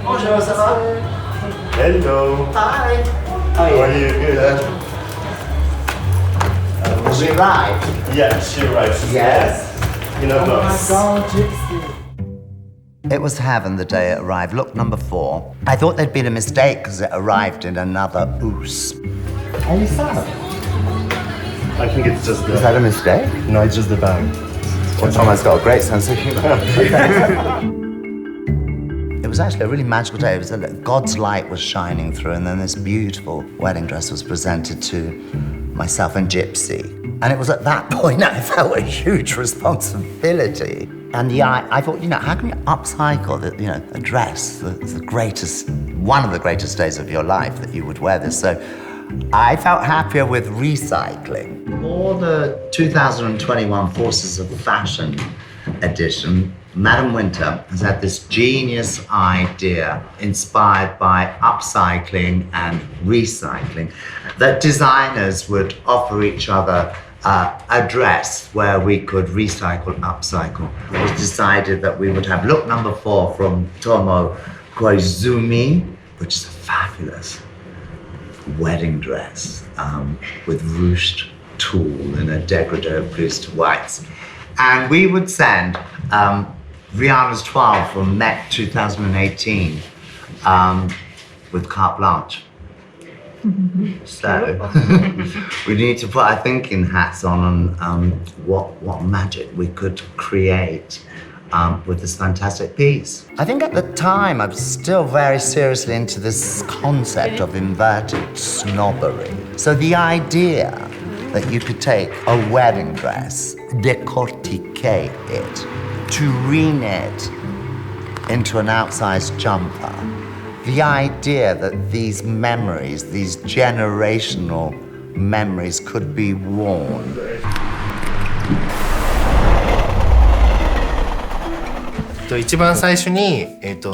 Bonjour, ça va? Hello. Hi. How are you? Good. She arrived. Yeah, she arrives. Yes. In a box. God, Gypsy. It was heaven the day it arrived. Look, number 4. I thought there'd been a mistake because it arrived in another oos. Are you sad? I think it's just the... Is that a mistake? No, it's just the bag. Well, Thomas got a great sense of humor. It was actually a really magical day. It was God's light was shining through, and then this beautiful wedding dress was presented to myself and Gypsy. And it was at that point I felt a huge responsibility. And yeah, I thought, how can you upcycle a dress, the greatest, one of the greatest days of your life that you would wear this. So I felt happier with recycling. For the 2021 Forces of Fashion edition, Madam Winter has had this genius idea inspired by upcycling and recycling, that designers would offer each other a dress where we could recycle and upcycle. It was decided that we would have look number 4 from Tomo Koizumi, which is a fabulous wedding dress with ruched tulle and a dégradé of blues to whites. And we would send Rihanna's 12 from Met 2018 with carte blanche. So we need to put our thinking hats on what magic we could create with this fantastic piece. I think at the time I was still very seriously into this concept of inverted snobbery. So the idea that you could take a wedding dress, décortiquer it, to re-knit into an outsized jumper. The idea that these memories, these generational memories could be worn. 一番最初に、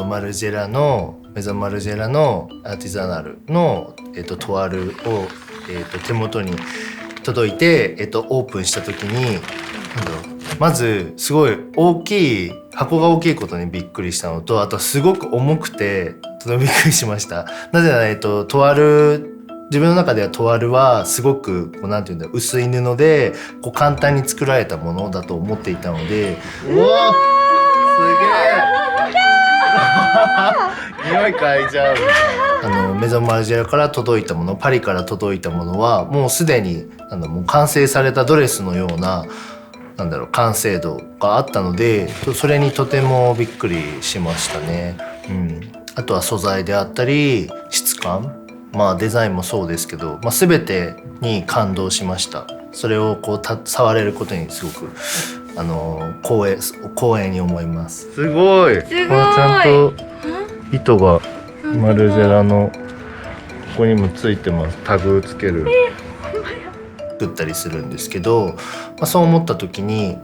マルジェラのメゾンマルジェラのアーティザナルの、トワルを、手元に届いて、オープンした時にまずすごい大きい箱が大きいことにびっくりしたのと、あとすごく重くてとてもびっくりしました。なぜなら、トワル自分の中ではトワルはすごくなんていうんだろう、薄い布で簡単に作られたものだと思っていたので。うわすげえ匂い嗅いじゃう。メゾンマルジェラから届いたもの、パリから届いたものはもうすでにもう完成されたドレスのような完成度があったので、それにとてもびっくりしましたね。あとは素材であったり質感、デザインもそうですけど、全てに感動しました。それを触れることにすごく光栄に思います。すごい。ちゃんと糸がマルジェラのここにもついてます。タグつける。作ったりするんですけど、そう思った時に、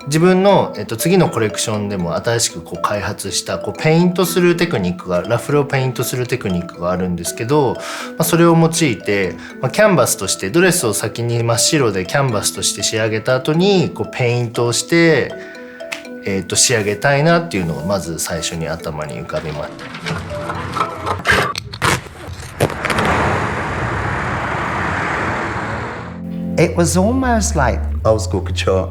自分の、次のコレクションでも新しく開発したペイントするテクニックが、ラフルをペイントするテクニックがあるんですけど、それを用いて、キャンバスとしてドレスを先に真っ白でキャンバスとして仕上げた後にペイントをして、仕上げたいなっていうのをまず最初に頭に浮かびました。It was almost like old school couture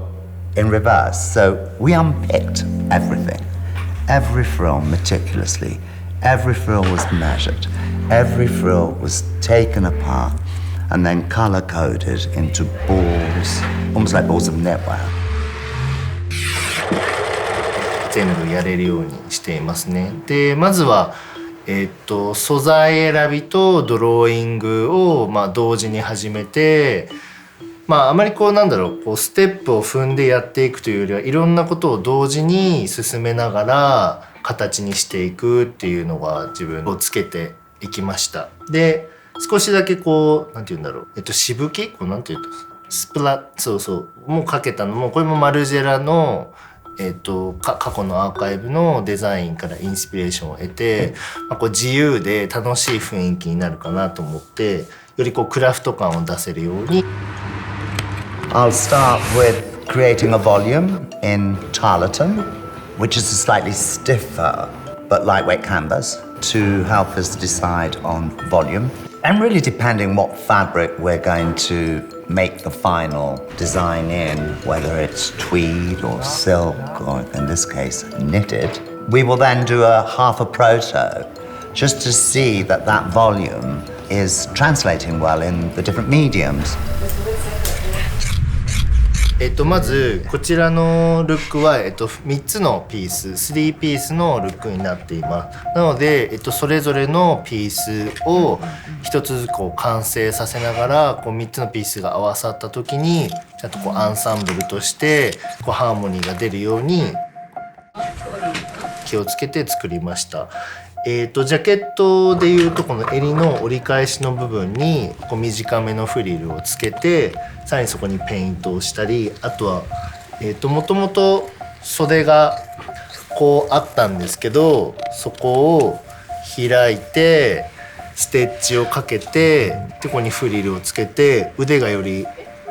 in reverse. So we unpicked everything. Every frill meticulously. Every frill was measured. Every frill was taken apart and then color-coded into balls, almost like balls of knitwear. 全部やれるようにしていますね。で、まずは素材選びとドローイングを同時に始めて、あまりステップを踏んでやっていくというよりはいろんなことを同時に進めながら形にしていくっていうのが自分をつけていきました。で、少しだけなんていうんだろう、しぶきなんていうとスプラッもうかけたのも、これもマルジェラの過去のアーカイブのデザインからインスピレーションを得て、自由で楽しい雰囲気になるかなと思って、よりクラフト感を出せるように。I'll start with creating a volume in tarlatan, which is a slightly stiffer but lightweight canvas to help us decide on volume. And really depending what fabric we're going to make the final design in, whether it's tweed or silk or in this case knitted, we will then do a half a proto just to see that that volume is translating well in the different mediums. まずこちらのルックは、3つのピース3ピースのルックになっています。なので、それぞれのピースを1つずつこう完成させながらこう3つのピースが合わさった時にちゃんとこうアンサンブルとしてこうハーモニーが出るように気をつけて作りました。ジャケットでいうとこの襟の折り返しの部分にこう短めのフリルをつけてさらにそこにペイントをしたり、あとはもともと袖がこうあったんですけどそこを開いてステッチをかけてでここにフリルをつけて腕がより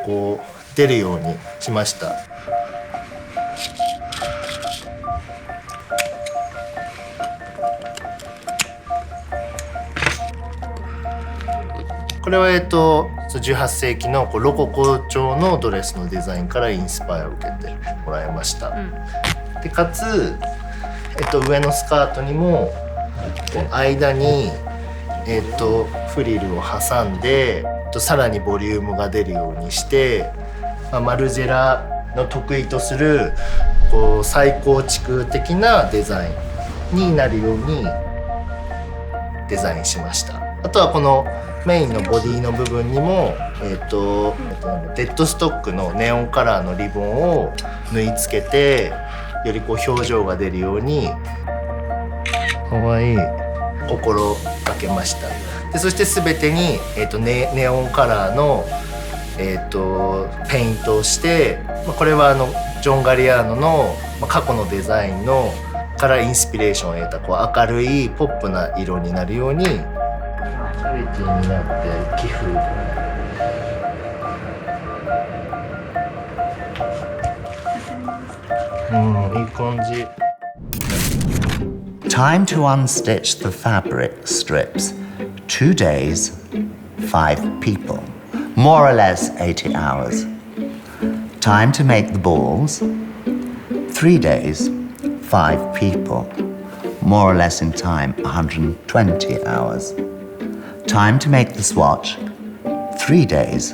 こう出るようにしました。これは18世紀のロココ調のドレスのデザインからインスパイアを受けてもらいました。でかつ、上のスカートにも間に、フリルを挟んでさらにボリュームが出るようにして、マルジェラの得意とするこう再構築的なデザインになるようにデザインしました。あとはこのメインのボディの部分にも、デッドストックのネオンカラーのリボンを縫い付けてよりこう表情が出るようにかわいい心がけました。でそして全てに、ネオンカラーの、ペイントをして、これはジョン・ガリアーノの過去のデザインのからインスピレーションを得たこう明るいポップな色になるようにチャリティーになって寄付いい感じ。 Time to unstitch the fabric strips. 2 days, 5 people. More or less 80 hours. Time to make the balls. 3 days, 5 people. More or less in time 120 hours. Time to make the swatch. 3 days,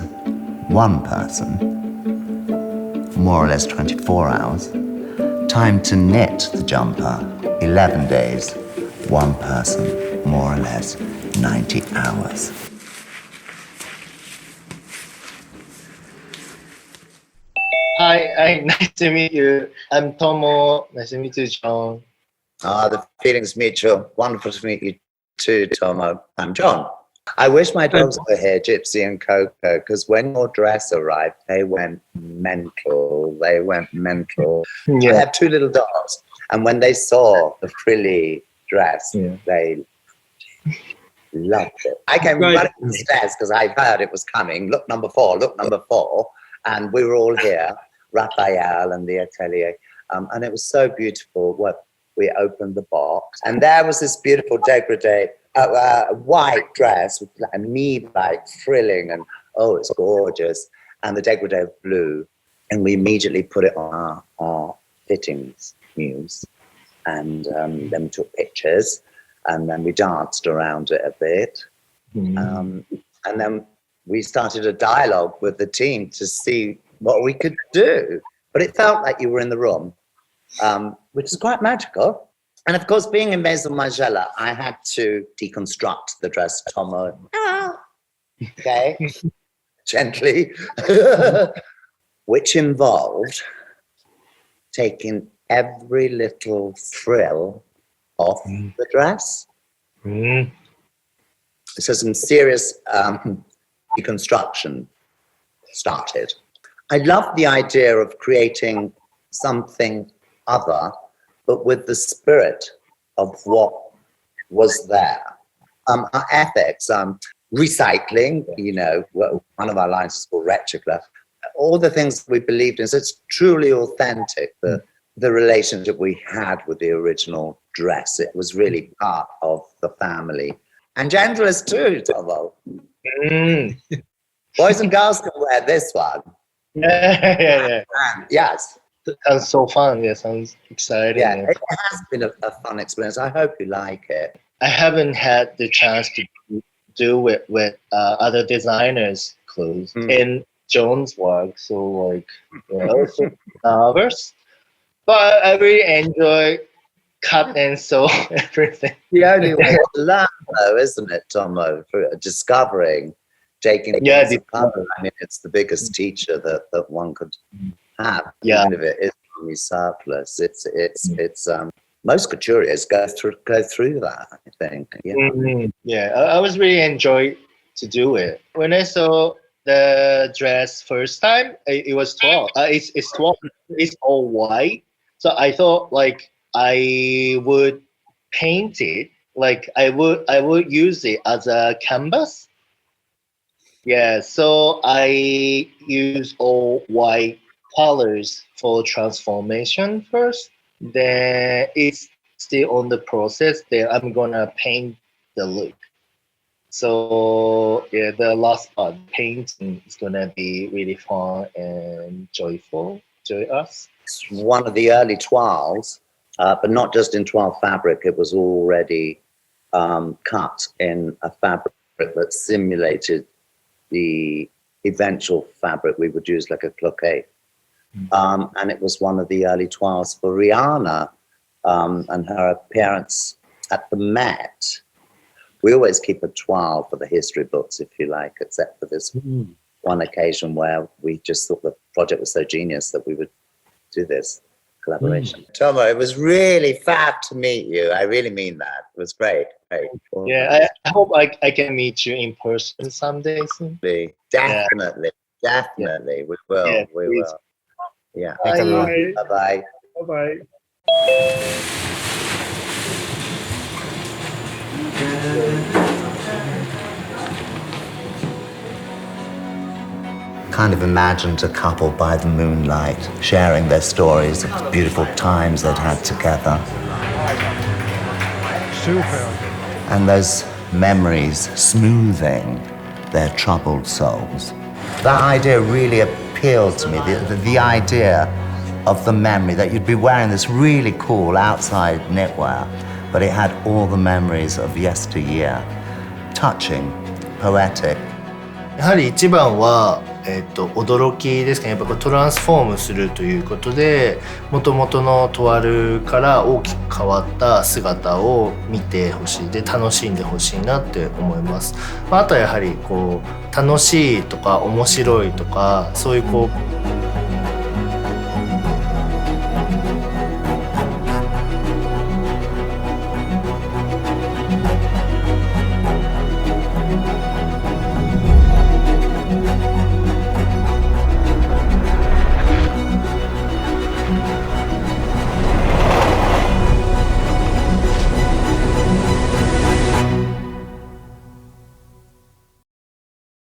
1 person. More or less 24 hours. Time to knit the jumper. 11 days, 1 person, more or less 90 hours. Hi, nice to meet you. I'm Tomo. Nice to meet you, John. The feeling's mutual. Wonderful to meet you too, Tomo. I'm John. I wish my dogs were here, Gypsy and Coco, because when your dress arrived, they went mental. They went mental. Yeah. I have 2 little dogs, and when they saw the frilly dress, they loved it. I came running upstairs because I heard it was coming. Look, number 4, look, number 4. And we were all here, Raphael and the atelier. And it was so beautiful. We opened the box, and there was this beautiful dégradé, white dress with like knee-like frilling, and oh, it's gorgeous. And the dégradé of blue, and we immediately put it on our fittings muse, and then we took pictures, and then we danced around it a bit, and then we started a dialogue with the team to see what we could do. But it felt like you were in the room, which is quite magical. And of course, being in Maison Margiela, I had to deconstruct the dress, Tomo. Okay, gently, which involved taking every little frill off the dress. So some serious deconstruction started. I loved the idea of creating something other, but with the spirit of what was there. Our ethics, recycling, you know, one of our lines is called reticula. All the things we believed in, so it's truly authentic, the the relationship we had with the original dress. It was really part of the family. And genderless too, Tomo. Boys and girls can wear this one. Yeah. And yes. Sounds so fun. Yeah, sounds exciting. Yeah, it has been a fun experience. I hope you like it. I haven't had the chance to do it with other designers' clothes in John's work, so like I was so nervous, but I really enjoy cut and sew everything. The only way to learn, though, isn't it, Tomo? For discovering, taking a piece of color. I mean, it's the biggest teacher that one could have. Yeah, even if it is only surplus. It's most couturiers go through that. I think. Yeah, I was really enjoy to do it. When I saw the dress first time, it was 12. It's 12. It's all white. So I thought like I would paint it. Like I would use it as a canvas. Yeah. So I use all white colors for transformation first. Then it's still on the process. Then I'm gonna paint the look. So yeah, the last part, painting, is gonna be really fun and joyous. It's one of the early toiles, but not just in toile fabric. It was already cut in a fabric that simulated the eventual fabric we would use, like a cloquet. And it was one of the early toiles for Rihanna and her appearance at the Met. We always keep a toile for the history books, if you like, except for this one occasion where we just thought the project was so genius that we would do this collaboration. Tomo, it was really fab to meet you. I really mean that. It was great. Yeah, I hope I can meet you in person someday soon. Definitely. Yeah. We will. Yeah, we please. will. Yeah. Bye. Bye-bye. Bye-bye. Kind of imagined a couple by the moonlight sharing their stories of the beautiful times they'd had together. And those memories smoothing their troubled souls. That idea really appealed to me, the idea of the memory that you'd be wearing this really cool outside knitwear, but it had all the memories of yesteryear. Touching, poetic. やはり一番は、驚きですかね。やっぱこうトランスフォームするということで、元々のトワルから大きく変わった姿を見てほしいで、楽しんでほしいなって思います。あとはやはりこう楽しいとか面白いとか、そういうこう